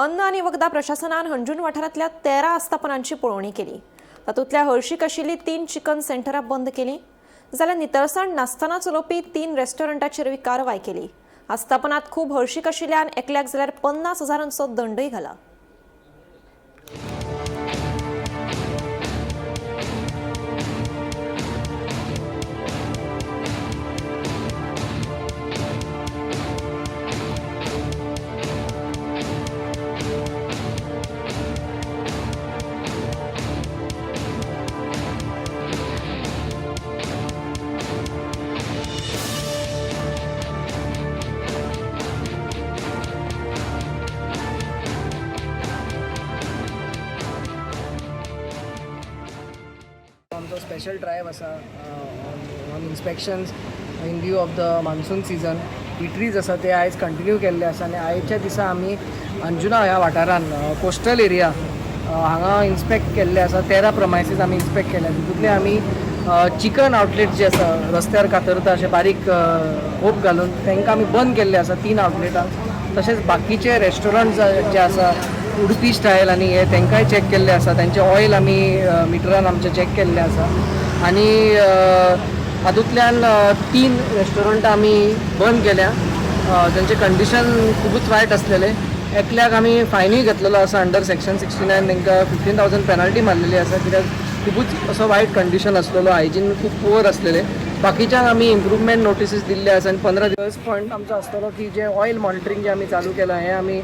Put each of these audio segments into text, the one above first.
अन्न आणि वखदा प्रशासनान हंजून वाठारांतल्या 13 आस्थापनांची पळोवणी केली। तातूंतल्या हळशीक आशिल्ली 3 चिकन सेंटरां बंद केली, जाल्यार नितळसाण नासतना चलोवपी 3 रेस्टॉरंटांचेर कारवाय केली। आस्थापनांत खूब हळशीक आशिल्ल्यान एकल्याक जाल्यार 50,000 दंडय घाला। आमचो स्पेशल ड्रायव्ह आसा on inspections in view of the monsoon season. Eateries आसा ते आयज कंटिन्यू केल्ले आसा आनी आयच्या दिसा आमी अंजुना ह्या वाठारान कोस्टल एरिया हांगा इन्स्पेक्ट केल्ले आसा। 13 प्रमायसीस आमी इन्स्पेक्ट केल्या, तितूंतले आमी चिकन आउटलेट जे आसा रस्त्यार कातरता अशे बारीक होप घालून तांकां आमी बंद केल्ले आसा 3 आउटलेटां। तशेंच बाकीचे रेस्टॉरंट जे आसा उडपी स्टायल आनी हे तांकांय चॅक केल्ले आसा, तांचे ऑयल आमी मिटरान आमचे चॅक केल्ले आसा। आनी हातूंतल्यान 3 रेस्टॉरंटां आमी बंद केल्या, तांचे कंडिशन खूबच वायट आसलेले। एकल्याक आमी फायनूय घेतलेलो आसा अंडर सेक्शन 69, तांकां 15,000 पेनल्टी मारलेली आसा, कित्याक खूबच असो वायट कंडिशन आसलेलो, हायजीन खूब पुअर आसलेले। बाकीच्यांक आमी इम्प्रुवमेंट नोटिसीस दिल्ले आसा आनी 15 दिवस पॉयंट आमचो आसतलो की जे ऑयल मॉनिटरींग जे आमी चालू केलां हें आमी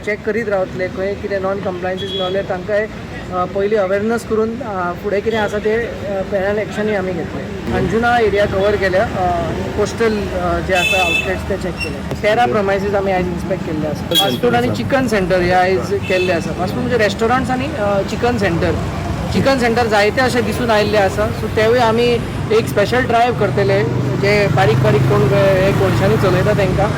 चॅक करीत रावतले। खंय कितें नॉन कंप्लायन्सीस मेळ्ळे तांकांय पयलीं अवेरनस करून फुडें कितें आसा ते पेनल एक्शनूय आमी घेतले। अंजुना एरिया कवर केल्या, कोस्टल जे आसा आउटलेट्स ते चॅक केले। 13 प्रमायसीस आमी आयज इन्स्पेक्ट केल्ले आसा। फास्ट फूड आनी चिकन सेंटर हे आयज केल्ले आसा। फास्ट फूड म्हणजे रेस्टॉरंट्स आनी चिकन सेंटर जायते अशे दिसून आयिल्ले आसा। सो तेवूय आमी एक स्पेशल ड्रायव्ह करतले जे बारीक कोण हे कोळशांनी चलयता तांकां।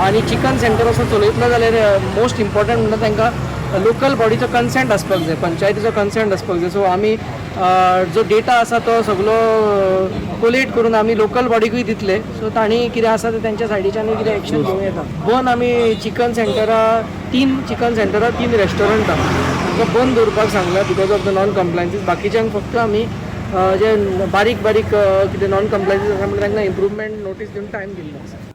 आनी चिकन सेंटर असो चलयतलो जाल्यार मोस्ट इम्पॉर्टंट म्हणटा तांकां लोकल बॉडीचो कन्सेंट आसपाक जाय, पंचायतीचो कन्सेंट आसपाक जाय। सो आमी जो डेटा आसा तो सगळो कोलेक्ट करून आमी लोकल बॉडीकूय दितले। सो तांणी कितें आसा ते तांच्या सायडीच्यानूय कितें एक्शन घेवं येता। बंद आमी चिकन सेंटरां 3 चिकन सेंटरां 3 रेस्टॉरंटां तांकां बंद दवरपाक सांगला बिकॉज ऑफ द नॉन कंप्लायन्सीस। बाकीच्यांक फक्त आमी जे बारीक कितें नॉन कंप्लायन्सीस आसा म्हणजे तांकां इम्प्रुवमेंट नोटीस दिवन टायम दिल्लो आसा।